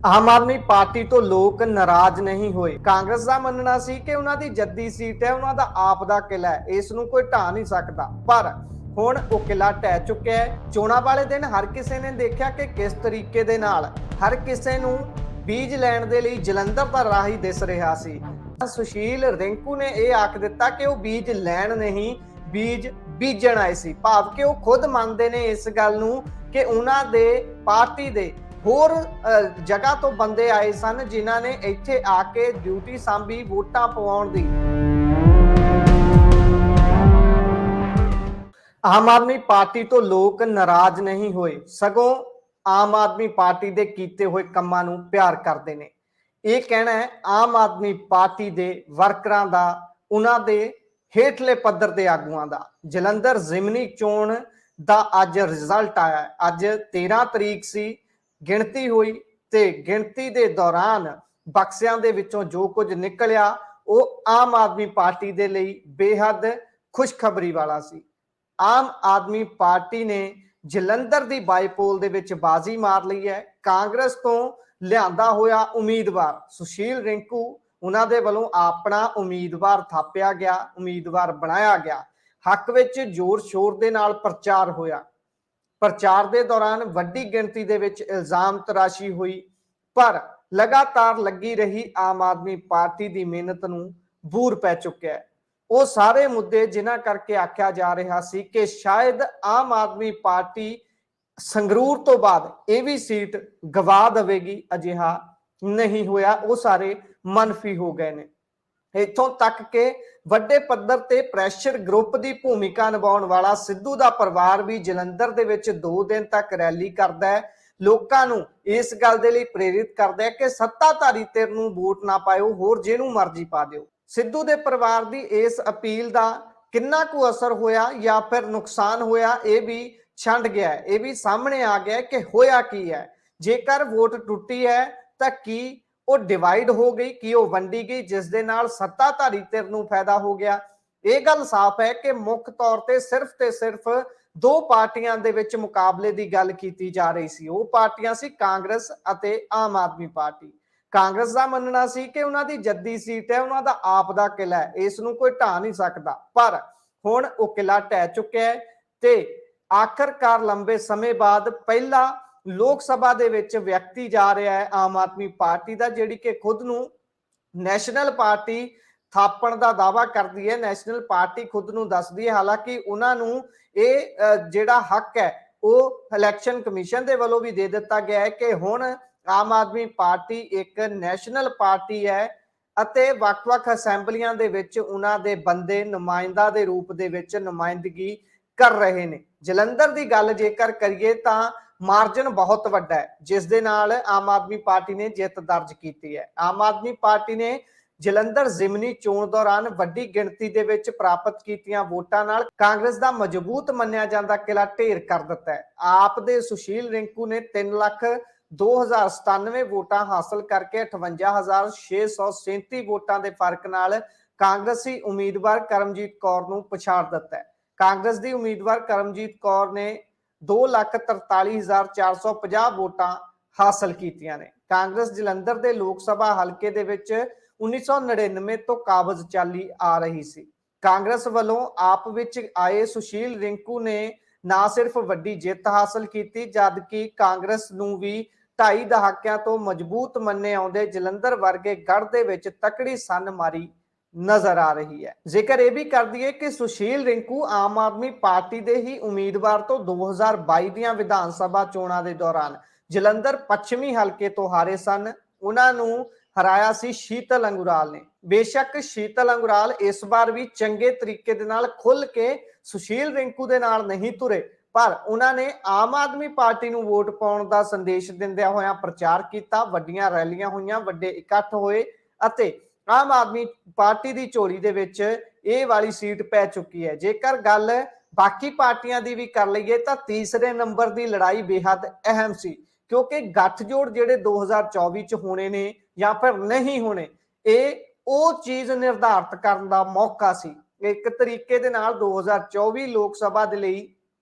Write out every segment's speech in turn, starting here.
Aam Aadmi party ਤੋਂ ਲੋਕ ਨਾਰਾਜ਼ ਨਹੀਂ ਹੋਏ। ਕਾਂਗਰਸ ਦਾ ਮੰਨਣਾ ਸੀ ਕਿ ਉਹਨਾਂ ਦੀ ਜੱਦੀ ਸੀਟ ਹੈ, ਉਹਨਾਂ ਦਾ ਆਪ ਦਾ ਕਿਲਾ ਹੈ, ਇਸ ਨੂੰ ਕੋਈ ਢਾਹ ਨਹੀਂ ਸਕਦਾ। ਪਰ ਹੁਣ ਉਹ ਕਿਲਾ ਢਹਿ ਚੁੱਕਿਆ ਹੈ। ਚੋਣਾਂ ਵਾਲੇ ਦਿਨ ਹਰ ਕਿਸੇ ਨੇ ਦੇਖਿਆ ਕਿ ਕਿਸ ਤਰੀਕੇ ਦੇ ਨਾਲ ਹਰ ਕਿਸੇ ਨੂੰ ਬੀਜ ਲੈਣ ਦੇ ਲਈ ਜਲੰਧਰ ਦਾ ਰਾਹ ਹੀ ਦਿਸ ਰਿਹਾ ਸੀ। ਸੁਸ਼ੀਲ ਰਿੰਕੂ ਨੇ ਇਹ ਆਖ ਦਿੱਤਾ ਕਿ ਉਹ ਬੀਜ ਲੈਣ ਨਹੀਂ, ਬੀਜ ਬੀਜਣ ਆਏ ਸੀ। ਭਾਵ ਕਿ ਉਹ ਖੁਦ ਮੰਨਦੇ ਨੇ ਇਸ ਗੱਲ ਨੂੰ ਕਿ ਉਹਨਾਂ ਦੇ ਪਾਰਟੀ ਦੇ ਹੋਰ ਜਗ੍ਹਾ ਤੋਂ ਬੰਦੇ ਆਏ ਸਨ, ਜਿਨ੍ਹਾਂ ਨੇ ਇੱਥੇ ਆ ਕੇ ਡਿਊਟੀ ਸੰਭੀ ਵੋਟਾਂ ਪਵਾਉਣ ਦੀ। ਆਮ ਆਦਮੀ ਪਾਰਟੀ ਤੋਂ ਲੋਕ ਨਾਰਾਜ਼ ਨਹੀਂ ਹੋਏ, ਸਗੋਂ ਆਮ ਆਦਮੀ ਪਾਰਟੀ ਦੇ ਕੀਤੇ ਹੋਏ ਕੰਮਾਂ ਨੂੰ ਪਿਆਰ ਕਰਦੇ ਨੇ। ਇਹ ਕਹਿਣਾ ਹੈ ਆਮ ਆਦਮੀ ਪਾਰਟੀ ਦੇ ਵਰਕਰਾਂ ਦਾ, ਉਹਨਾਂ ਦੇ ਹੇਠਲੇ ਪੱਧਰ ਦੇ ਆਗੂਆਂ ਦਾ। ਜਲੰਧਰ ਜ਼ਿਮਨੀ ਚੋਣ ਦਾ ਅੱਜ ਰਿਜ਼ਲਟ ਆਇਆ। ਅੱਜ 13 ਤਰੀਕ ਸੀ, ਗਿਣਤੀ ਹੋਈ ਤੇ ਗਿਣਤੀ ਦੇ ਦੌਰਾਨ ਬਕਸਿਆਂ ਦੇ ਵਿੱਚੋਂ ਜੋ ਕੁਝ ਨਿਕਲਿਆ ਉਹ ਆਮ ਆਦਮੀ ਪਾਰਟੀ ਦੇ ਲਈ ਬੇਹੱਦ ਖੁਸ਼ਖਬਰੀ ਵਾਲਾ ਸੀ। ਆਮ ਆਦਮੀ ਪਾਰਟੀ ਨੇ ਜਲੰਧਰ ਦੀ ਬਾਈਪੋਲ ਦੇ ਵਿੱਚ ਬਾਜ਼ੀ ਮਾਰ ਲਈ ਹੈ। ਕਾਂਗਰਸ ਤੋਂ ਲਿਆਂਦਾ ਹੋਇਆ ਉਮੀਦਵਾਰ ਸੁਸ਼ੀਲ ਰਿੰਕੂ, ਉਹਨਾਂ ਦੇ ਵੱਲੋਂ ਆਪਣਾ ਉਮੀਦਵਾਰ ਥਾਪਿਆ ਗਿਆ, ਉਮੀਦਵਾਰ ਬਣਾਇਆ ਗਿਆ। ਹੱਕ ਵਿੱਚ ਜ਼ੋਰ ਸ਼ੋਰ ਦੇ ਨਾਲ ਪ੍ਰਚਾਰ ਹੋਇਆ। ਪ੍ਰਚਾਰ ਦੇ ਦੌਰਾਨ ਵੱਡੀ ਗਿਣਤੀ ਦੇ ਵਿੱਚ ਇਲਜ਼ਾਮ ਤਰਾਸ਼ੀ ਹੋਈ, ਪਰ ਲਗਾਤਾਰ ਲੱਗੀ ਰਹੀ ਆਮ ਆਦਮੀ ਪਾਰਟੀ ਦੀ ਮਿਹਨਤ ਨੂੰ ਬੂਰ ਪੈ ਚੁੱਕਿਆ ਹੈ। ਉਹ ਸਾਰੇ ਮੁੱਦੇ ਜਿਨ੍ਹਾਂ ਕਰਕੇ ਆਖਿਆ ਜਾ ਰਿਹਾ ਸੀ ਕਿ ਸ਼ਾਇਦ ਆਮ ਆਦਮੀ ਪਾਰਟੀ ਸੰਗਰੂਰ ਤੋਂ ਬਾਅਦ ਇਹ ਵੀ ਸੀਟ ਗਵਾ ਦੇਵੇਗੀ, ਅਜਿਹਾ ਨਹੀਂ ਹੋਇਆ। ਉਹ ਸਾਰੇ ਮਨਫੀ ਹੋ ਗਏ ਨੇ। ਇੱਥੋਂ ਤੱਕ ਕਿ ਵੱਡੇ ਪੱਧਰ ਤੇ ਪ੍ਰੈਸ਼ਰ ਗਰੁੱਪ ਦੀ ਭੂਮਿਕਾ ਨਿਭਾਉਣ ਵਾਲਾ ਸਿੱਧੂ ਦਾ ਪਰਿਵਾਰ ਵੀ ਜਲੰਧਰ ਦੇ ਵਿੱਚ 2 ਦਿਨ ਤੱਕ ਰੈਲੀ ਕਰਦਾ ਹੈ, ਲੋਕਾਂ ਨੂੰ ਇਸ ਗੱਲ ਦੇ ਲਈ ਪ੍ਰੇਰਿਤ ਕਰਦਾ ਹੈ ਕਿ ਸੱਤਾਧਾਰੀ ਧਿਰ ਨੂੰ ਵੋਟ ਨਾ ਪਾਇਓ, ਹੋਰ ਜਿਹਨੂੰ ਮਰਜ਼ੀ ਪਾ ਦਿਓ। ਸਿੱਧੂ ਦੇ ਪਰਿਵਾਰ ਦੀ ਇਸ ਅਪੀਲ ਦਾ ਕਿੰਨਾ ਕੁ ਅਸਰ ਹੋਇਆ ਜਾਂ ਫਿਰ ਨੁਕਸਾਨ ਹੋਇਆ, ਇਹ ਵੀ ਛੰਡ ਗਿਆ ਹੈ। ਇਹ ਵੀ ਸਾਹਮਣੇ ਆ ਗਿਆ ਕਿ ਹੋਇਆ ਕੀ ਹੈ। ਜੇਕਰ ਵੋਟ ਟੁੱਟੀ ਹੈ ਤਾਂ ਕੀ ਉਹ ਡਿਵਾਈਡ ਹੋ ਗਈ, ਕਿ ਉਹ ਵੰਡੀ ਗਈ, ਜਿਸ ਦੇ ਨਾਲ ਸੱਤਾਧਾਰੀ ਧਿਰ ਨੂੰ ਫਾਇਦਾ ਹੋ ਗਿਆ। ਇਹ ਗੱਲ ਸਾਫ਼ ਹੈ ਕਿ ਮੁੱਖ ਤੌਰ ਤੇ ਸਿਰਫ 2 ਪਾਰਟੀਆਂ ਦੇ ਵਿੱਚ ਮੁਕਾਬਲੇ ਦੀ ਗੱਲ ਕੀਤੀ ਜਾ ਰਹੀ ਸੀ। ਉਹ ਪਾਰਟੀਆਂ ਸੀ ਕਾਂਗਰਸ ਅਤੇ ਆਮ ਆਦਮੀ ਪਾਰਟੀ। ਕਾਂਗਰਸ ਦਾ ਮੰਨਣਾ ਸੀ ਕਿ ਉਹਨਾਂ ਦੀ ਜੱਦੀ ਸੀਟ ਹੈ, ਉਹਨਾਂ ਦਾ ਆਪ ਦਾ ਕਿਲਾ ਹੈ, ਇਸ ਨੂੰ ਕੋਈ ਢਾਹ ਨਹੀਂ ਸਕਦਾ। ਪਰ ਹੁਣ ਉਹ ਕਿਲਾ ਢਹਿ ਚੁੱਕਿਆ ਹੈ ਤੇ ਆਖਰਕਾਰ ਲੰਬੇ ਸਮੇਂ ਬਾਅਦ ਪਹਿਲਾ ਲੋਕ ਸਭਾ ਦੇ ਵਿੱਚ ਵਿਅਕਤੀ ਜਾ ਰਿਹਾ ਹੈ ਆਮ ਆਦਮੀ ਪਾਰਟੀ ਦਾ, ਜਿਹੜੀ ਕਿ ਖੁਦ ਨੂੰ ਨੈਸ਼ਨਲ ਪਾਰਟੀ ਥਾਪਣ ਦਾ ਦਾਅਵਾ ਕਰਦੀ ਹੈ। ਨੈਸ਼ਨਲ ਪਾਰਟੀ ਖੁਦ ਨੂੰ ਦੱਸਦੀ ਹੈ, ਹਾਲਾਂਕਿ ਉਹਨਾਂ ਨੂੰ ਇਹ ਜਿਹੜਾ ਹੱਕ ਹੈ ਉਹ ਇਲੈਕਸ਼ਨ ਕਮਿਸ਼ਨ ਦੇ ਵੱਲੋਂ ਵੀ ਦੇ ਦਿੱਤਾ ਗਿਆ ਹੈ ਕਿ ਹੁਣ ਆਮ ਆਦਮੀ ਪਾਰਟੀ ਇੱਕ ਨੈਸ਼ਨਲ ਪਾਰਟੀ ਹੈ ਅਤੇ ਵੱਖ-ਵੱਖ ਅਸੈਂਬਲੀਆਂ ਦੇ ਵਿੱਚ ਉਹਨਾਂ ਦੇ ਬੰਦੇ ਨੁਮਾਇੰਦਾ ਦੇ ਰੂਪ ਦੇ ਵਿੱਚ ਨੁਮਾਇੰਦਗੀ ਕਰ ਰਹੇ ਨੇ। ਜਲੰਧਰ ਦੀ ਗੱਲ ਜੇਕਰ ਕਰੀਏ ਤਾਂ ਮਾਰਜਨ ਬਹੁਤ ਵੱਡਾ ਹੈ, ਜਿਸ ਦੇ ਨਾਲ ਆਮ ਆਦਮੀ ਪਾਰਟੀ ਨੇ ਜਿੱਤ ਦਰਜ ਕੀਤੀ ਹੈ। ਆਮ ਆਦਮੀ ਪਾਰਟੀ ਨੇ ਜਲੰਧਰ ਜ਼ਿਮਨੀ ਚੋਣ ਦੌਰਾਨ ਵੱਡੀ ਗਿਣਤੀ ਦੇ ਵਿੱਚ ਪ੍ਰਾਪਤ ਕੀਤੀਆਂ ਵੋਟਾਂ ਨਾਲ ਕਾਂਗਰਸ ਦਾ ਮਜ਼ਬੂਤ ਮੰਨਿਆ ਜਾਂਦਾ ਕਿਲਾ ਢੇਰ ਕਰ ਦਿੱਤਾ ਹੈ। ਆਪ ਦੇ ਸੁਸ਼ੀਲ ਰਿੰਕੂ ਨੇ 3,02,097 ਵੋਟਾਂ ਹਾਸਲ ਕਰਕੇ 58,637 ਵੋਟਾਂ ਦੇ ਫਰਕ ਨਾਲ ਕਾਂਗਰਸੀ ਉਮੀਦਵਾਰ ਕਰਮਜੀਤ ਕੌਰ ਨੂੰ ਪਛਾੜ ਦਿੱਤਾ ਹੈ। ਕਾਂਗਰਸ ਦੀ ਉਮੀਦਵਾਰ ਕਰਮਜੀਤ ਕੌਰ ਨੇ 2,43,450 ਵੋਟਾਂ ਹਾਸਲ ਕੀਤੀਆਂ ਨੇ। ਕਾਂਗਰਸ ਜਲੰਧਰ ਦੇ ਲੋਕ ਸਭਾ ਹਲਕੇ ਦੇ ਵਿੱਚ 1999 ਤੋਂ ਕਾਬਜ਼ ਚਾਲੀ ਆ ਰਹੀ ਸੀ। ਕਾਂਗਰਸ ਵੱਲੋਂ ਆਪ ਵਿੱਚ ਆਏ ਸੁਸ਼ੀਲ ਰਿੰਕੂ ਨੇ ਨਾ ਸਿਰਫ ਵੱਡੀ ਜਿੱਤ ਹਾਸਲ ਕੀਤੀ, ਜਦਕਿ ਕਾਂਗਰਸ ਨੂੰ ਵੀ 2.5 ਦਹਾਕਿਆਂ ਤੋਂ ਮਜ਼ਬੂਤ ਮੰਨੇ ਆਉਂਦੇ ਜਲੰਧਰ ਵਰਗੇ ਗੜ੍ਹ ਦੇ ਵਿੱਚ ਤਕੜੀ ਸੰਨ ਮਾਰੀ ਨਜ਼ਰ ਆ ਰਹੀ ਹੈ। ਜ਼ਿਕਰ ਇਹ ਵੀ ਕਰ ਦਈਏ ਕਿ ਸੁਸ਼ੀਲ ਰਿੰਕੂ ਆਮ ਆਦਮੀ ਪਾਰਟੀ ਦੇ ਹੀ ਉਮੀਦਵਾਰ ਤੋਂ 2022 ਦੀਆਂ ਵਿਧਾਨ ਸਭਾ ਚੋਣਾਂ ਦੇ ਦੌਰਾਨ ਜਲੰਧਰ ਪੱਛਮੀ ਹਲਕੇ ਤੋਂ ਹਾਰੇ ਸਨ। ਉਹਨਾਂ ਨੂੰ ਹਰਾਇਆ ਸੀ ਸ਼ੀਤਲ ਅੰਗੁਰਾਲ ਨੇ। ਬੇਸ਼ੱਕ ਸ਼ੀਤਲ ਅੰਗੁਰਾਲ ਇਸ ਵਾਰ ਵੀ ਚੰਗੇ ਤਰੀਕੇ ਦੇ ਨਾਲ ਖੁੱਲ ਕੇ ਸੁਸ਼ੀਲ ਰਿੰਕੂ ਦੇ ਨਾਲ ਨਹੀਂ ਤੁਰੇ, ਪਰ ਉਹਨਾਂ ਨੇ ਆਮ ਆਦਮੀ ਪਾਰਟੀ ਨੂੰ ਵੋਟ ਪਾਉਣ ਦਾ ਸੰਦੇਸ਼ ਦਿੰਦਿਆਂ ਹੋਇਆਂ ਪ੍ਰਚਾਰ ਕੀਤਾ। ਵੱਡੀਆਂ ਰੈਲੀਆਂ ਹੋਈਆਂ, ਵੱਡੇ ਇਕੱਠ ਹੋਏ ਅਤੇ ਆਮ ਆਦਮੀ ਪਾਰਟੀ ਦੀ ਝੋਲੀ ਦੇ ਵਿੱਚ ਇਹ ਵਾਲੀ ਸੀਟ ਪੈ ਚੁੱਕੀ ਹੈ। ਜੇਕਰ ਗੱਲ ਬਾਕੀ ਪਾਰਟੀਆਂ ਦੀ ਵੀ ਕਰ ਲਈਏ ਤਾਂ ਤੀਸਰੇ ਨੰਬਰ ਦੀ ਲੜਾਈ ਬੇहद ਅਹਿਮ ਸੀ, ਕਿਉਂਕਿ ਗੱਠਜੋੜ ਜਿਹੜੇ 2024 ਚ ਹੋਣੇ ਨੇ ਜਾਂ ਫਿਰ ਨਹੀਂ ਹੋਣੇ, ਇਹ ਉਹ ਚੀਜ਼ ਨਿਰਧਾਰਿਤ ਕਰਨ ਦਾ ਮੌਕਾ ਸੀ। ਇੱਕ ਤਰੀਕੇ ਦੇ ਨਾਲ 2024 ਲੋਕ ਸਭਾ ਦੇ ਲਈ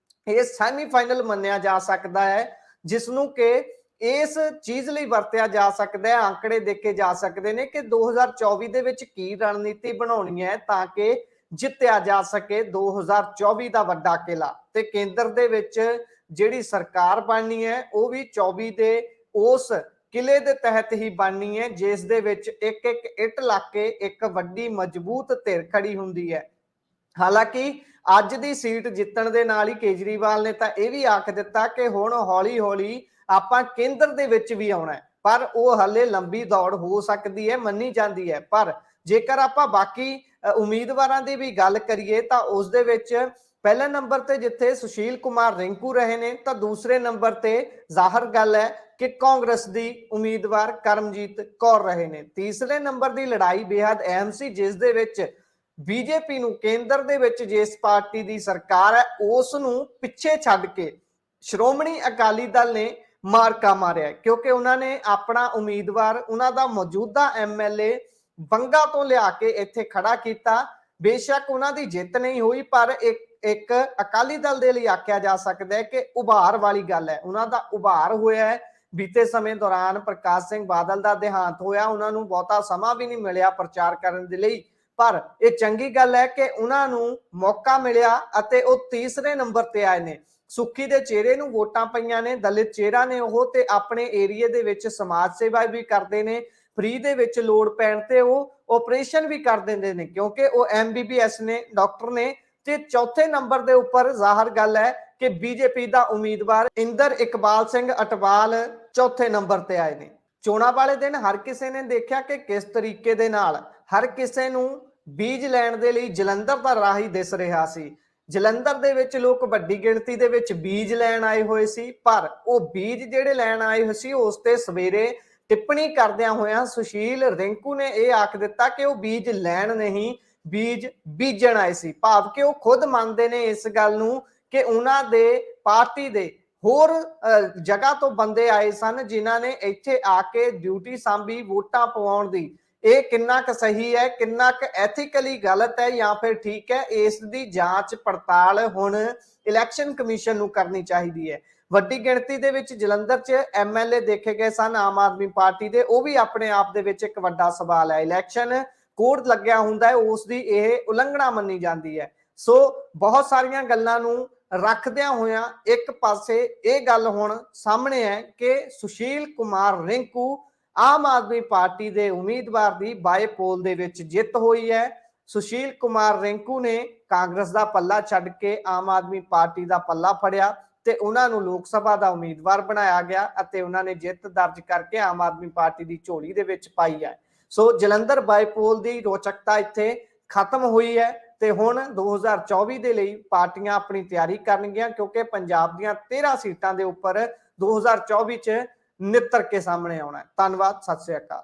ਇਹ ਸੈਮੀਫਾਈਨਲ ਮੰਨਿਆ ਜਾ ਸਕਦਾ ਹੈ, ਜਿਸ ਨੂੰ ਕਿ ਇਸ ਚੀਜ਼ ਲਈ ਵਰਤਿਆ ਜਾ ਸਕਦਾ ਹੈ, ਅੰਕੜੇ ਦੇਖੇ ਜਾ ਸਕਦੇ ਨੇ ਕਿ 2024 ਦੇ ਵਿੱਚ ਕੀ ਰਣਨੀਤੀ ਬਣਾਉਣੀ ਹੈ ਤਾਂ ਕਿ ਜਿੱਤਿਆ ਜਾ ਸਕੇ 2024 ਦਾ ਵੱਡਾ ਕਿਲਾ। ਤੇ ਕੇਂਦਰ ਦੇ ਵਿੱਚ ਜਿਹੜੀ ਸਰਕਾਰ ਬਣਨੀ ਹੈ ਉਹ ਵੀ 24 ਦੇ ਉਸ ਕਿਲੇ ਦੇ ਤਹਿਤ ਹੀ ਬਣਨੀ ਹੈ ਜਿਸ ਦੇ ਵਿੱਚ ਇੱਕ ਇੱਕ ਇੱਟ ਲਾ ਕੇ ਇੱਕ ਵੱਡੀ ਮਜ਼ਬੂਤ ਧਿਰ ਖੜੀ ਹੁੰਦੀ ਹੈ। ਹਾਲਾਂਕਿ ਅੱਜ ਦੀ ਸੀਟ ਜਿੱਤਣ ਦੇ ਨਾਲ ਹੀ ਕੇਜਰੀਵਾਲ ਨੇ ਤਾਂ ਇਹ ਵੀ ਆਖ ਦਿੱਤਾ ਕਿ ਹੁਣ ਹੌਲੀ ਹੌਲੀ ਆਪਾਂ ਕੇਂਦਰ ਦੇ ਵਿੱਚ ਵੀ ਆਉਣਾ ਹੈ, ਪਰ ਉਹ ਹਲੇ ਲੰਬੀ ਦੌੜ ਹੋ ਸਕਦੀ ਹੈ, ਮੰਨੀ ਜਾਂਦੀ ਹੈ। ਪਰ ਜੇਕਰ ਆਪਾਂ ਬਾਕੀ ਉਮੀਦਵਾਰਾਂ ਦੀ ਵੀ ਗੱਲ ਕਰੀਏ ਤਾਂ ਉਸ ਦੇ ਵਿੱਚ ਪਹਿਲੇ ਨੰਬਰ ਤੇ ਜਿੱਥੇ ਸੁਸ਼ੀਲ ਕੁਮਾਰ ਰਿੰਕੂ ਰਹੇ ਨੇ ਤਾਂ ਦੂਸਰੇ ਨੰਬਰ ਤੇ ਜ਼ਾਹਰ ਗੱਲ ਹੈ ਕਿ ਕਾਂਗਰਸ ਦੀ ਉਮੀਦਵਾਰ ਕਰਮਜੀਤ ਕੌਰ ਰਹੇ ਨੇ। ਤੀਸਰੇ ਨੰਬਰ ਦੀ ਲੜਾਈ ਬੇहद ਅਹਿਮ ਸੀ ਜਿਸ ਦੇ ਵਿੱਚ ਬੀਜੇਪੀ ਨੂੰ ਕੇਂਦਰ ਦੇ ਵਿੱਚ ਜਿਸ ਪਾਰਟੀ ਦੀ ਸਰਕਾਰ ਹੈ ਉਸ ਨੂੰ ਪਿੱਛੇ ਛੱਡ ਕੇ ਸ਼੍ਰੋਮਣੀ ਅਕਾਲੀ ਦਲ ਨੇ ਮਾਰਕਾ ਮਾਰਿਆ ਕਿਉਂਕਿ ਉਹਨਾਂ ਨੇ ਆਪਣਾ ਉਮੀਦਵਾਰ ਉਹਨਾਂ ਦਾ ਮੌਜੂਦਾ ਐਮਐਲਏ ਬੰਗਾ ਤੋਂ ਲਿਆ ਕੇ ਇੱਥੇ ਖੜਾ ਕੀਤਾ। ਬੇਸ਼ੱਕ ਉਹਨਾਂ ਦੀ ਜਿੱਤ ਨਹੀਂ ਹੋਈ ਪਰ ਇੱਕ ਅਕਾਲੀ ਦਲ ਦੇ ਲਈ ਆਖਿਆ ਜਾ ਸਕਦਾ ਹੈ ਕਿ ਉਭਾਰ ਵਾਲੀ ਗੱਲ ਹੈ, ਉਹਨਾਂ ਦਾ ਉਭਾਰ ਹੋਇਆ ਹੈ। ਬੀਤੇ ਸਮੇਂ ਦੌਰਾਨ ਪ੍ਰਕਾਸ਼ ਸਿੰਘ ਬਾਦਲ ਦਾ ਦੇਹਾਂਤ ਹੋਇਆ, ਉਹਨਾਂ ਨੂੰ ਬਹੁਤਾ ਸਮਾਂ ਵੀ ਨਹੀਂ ਮਿਲਿਆ ਪ੍ਰਚਾਰ ਕਰਨ ਦੇ ਲਈ, ਪਰ ਇਹ ਚੰਗੀ ਗੱਲ ਹੈ ਕਿ ਉਹਨਾਂ ਨੂੰ ਮੌਕਾ ਮਿਲਿਆ ਅਤੇ ਉਹ ਤੀਸਰੇ ਨੰਬਰ ਤੇ ਆਏ ਨੇ। ਸੁੱਖੀ ਦੇ ਚਿਹਰੇ ਨੂੰ ਵੋਟਾਂ ਪਈਆਂ ਨੇ, ਦਲਿਤ ਚਿਹਰਾ ਨੇ ਉਹ, ਤੇ ਆਪਣੇ ਏਰੀਏ ਦੇ ਵਿੱਚ ਸਮਾਜ ਸੇਵਾ ਵੀ ਕਰਦੇ ਨੇ, ਫ੍ਰੀ ਦੇ ਵਿੱਚ ਲੋੜ ਪੈਣ ਤੇ ਉਹ ਆਪਰੇਸ਼ਨ ਵੀ ਕਰ ਦਿੰਦੇ ਨੇ ਕਿਉਂਕਿ ਉਹ MBBS ਨੇ, ਡਾਕਟਰ ਨੇ। ਤੇ ਚੌਥੇ ਨੰਬਰ ਦੇ ਉੱਪਰ ਜ਼ਾਹਰ ਗੱਲ ਹੈ ਕਿ ਬੀਜੇਪੀ ਦਾ ਉਮੀਦਵਾਰ ਇੰਦਰ ਇਕਬਾਲ ਸਿੰਘ ਅਟਵਾਲ ਚੌਥੇ ਨੰਬਰ ਤੇ ਆਏ ਨੇ। ਚੋਣਾਂ ਵਾਲੇ ਦਿਨ ਹਰ ਕਿਸੇ ਨੇ ਦੇਖਿਆ ਕਿ ਕਿਸ ਤਰੀਕੇ ਦੇ ਨਾਲ ਹਰ ਕਿਸੇ ਨੂੰ ਬੀਜ ਲੈਣ ਦੇ ਲਈ ਜਲੰਧਰ ਦਾ ਰਾਹ ਹੀ ਦਿਸ ਰਿਹਾ ਸੀ। ਜਲੰਧਰ ਦੇ ਵਿੱਚ ਲੋਕ ਵੱਡੀ ਗਿਣਤੀ ਦੇ ਵਿੱਚ ਬੀਜ ਲੈਣ ਆਏ ਹੋਏ ਸੀ, ਪਰ ਉਹ ਬੀਜ ਜਿਹੜੇ ਲੈਣ ਆਏ ਹੋਏ ਸੀ ਉਸ ਤੇ ਸਵੇਰੇ ਟਿੱਪਣੀ ਕਰਦਿਆਂ ਹੋਇਆਂ ਸੁਸ਼ੀਲ ਰਿੰਕੂ ਨੇ ਇਹ ਆਖ ਦਿੱਤਾ ਕਿ ਉਹ ਬੀਜ ਲੈਣ ਨਹੀਂ ਬੀਜ ਬੀਜਣ ਆਏ ਸੀ। ਭਾਵ ਕਿ ਉਹ ਖੁਦ ਮੰਨਦੇ ਨੇ ਇਸ ਗੱਲ ਨੂੰ ਕਿ ਉਹਨਾਂ ਦੇ ਪਾਰਟੀ ਦੇ ਹੋਰ ਜਗ੍ਹਾ ਤੋਂ ਬੰਦੇ ਆਏ ਸਨ ਜਿਨ੍ਹਾਂ ਨੇ ਇੱਥੇ ਆ ਕੇ ਡਿਊਟੀ ਸਾਂਭੀ ਵੋਟਾਂ ਪਵਾਉਣ ਦੀ। ਇਹ ਕਿੰਨਾ ਕੁ ਸਹੀ ਹੈ, ਕਿੰਨਾ ਕੁ ਐਥੀਕਲੀ ਗਲਤ ਹੈ ਜਾਂ ਫਿਰ ਠੀਕ ਹੈ, ਇਸ ਦੀ ਜਾਂਚ ਪੜਤਾਲ ਹੁਣ ਇਲੈਕਸ਼ਨ ਕਮਿਸ਼ਨ ਨੂੰ ਕਰਨੀ ਚਾਹੀਦੀ ਹੈ। ਵੱਡੀ ਗਿਣਤੀ ਦੇ ਵਿੱਚ ਜਲੰਧਰ 'ਚ MLA ਦੇਖੇ ਗਏ ਸਨ ਆਮ ਆਦਮੀ ਪਾਰਟੀ ਦੇ, ਉਹ ਵੀ ਆਪਣੇ ਆਪ ਦੇ ਵਿੱਚ ਇੱਕ ਵੱਡਾ ਸਵਾਲ ਹੈ। ਇਲੈਕਸ਼ਨ ਕੋਡ ਲੱਗਿਆ ਹੁੰਦਾ ਹੈ ਉਸ ਦੀ ਇਹ ਉਲੰਘਣਾ ਮੰਨੀ ਜਾਂਦੀ ਹੈ। ਸੋ ਬਹੁਤ ਸਾਰੀਆਂ ਗੱਲਾਂ ਨੂੰ ਰੱਖਦਿਆਂ ਹੋਇਆਂ ਇੱਕ ਪਾਸੇ ਇਹ ਗੱਲ ਹੁਣ ਸਾਹਮਣੇ ਹੈ ਕਿ ਸੁਸ਼ੀਲ ਕੁਮਾਰ ਰਿੰਕੂ ਆਮ ਆਦਮੀ ਪਾਰਟੀ ਦੇ ਉਮੀਦਵਾਰ ਦੀ ਬਾਏ ਪੋਲ ਦੇ ਵਿੱਚ ਜਿੱਤ ਹੋਈ ਹੈ। ਸੁਸ਼ੀਲ ਕੁਮਾਰ ਰਿੰਕੂ ਨੇ ਕਾਂਗਰਸ ਦਾ ਪੱਲਾ ਛੱਡ ਕੇ ਆਮ ਆਦਮੀ ਪਾਰਟੀ ਦਾ ਪੱਲਾ ਫੜਿਆ ਤੇ ਉਹਨਾਂ ਨੂੰ ਲੋਕ ਸਭਾ ਦਾ ਉਮੀਦਵਾਰ ਬਣਾਇਆ ਗਿਆ ਅਤੇ ਉਹਨਾਂ ਨੇ ਜਿੱਤ ਦਰਜ ਕਰਕੇ ਆਮ ਆਦਮੀ ਪਾਰਟੀ ਦੀ ਝੋਲੀ ਦੇ ਵਿੱਚ ਪਾਈ ਹੈ। ਸੋ ਜਲੰਧਰ ਬਾਈਪੋਲ ਦੀ ਰੋਚਕਤਾ ਇੱਥੇ ਖਤਮ ਹੋਈ ਹੈ ਤੇ ਹੁਣ 2024 ਦੇ ਲਈ ਪਾਰਟੀਆਂ ਆਪਣੀ ਤਿਆਰੀ ਕਰਨਗੀਆਂ ਕਿਉਂਕਿ ਪੰਜਾਬ ਦੀਆਂ 13 ਸੀਟਾਂ ਦੇ ਉੱਪਰ 2024 ਚ ਨਿੱਤਰ ਕੇ ਸਾਹਮਣੇ ਆਉਣਾ ਹੈ। ਧੰਨਵਾਦ, ਸਤਿ ਸ੍ਰੀ ਅਕਾਲ।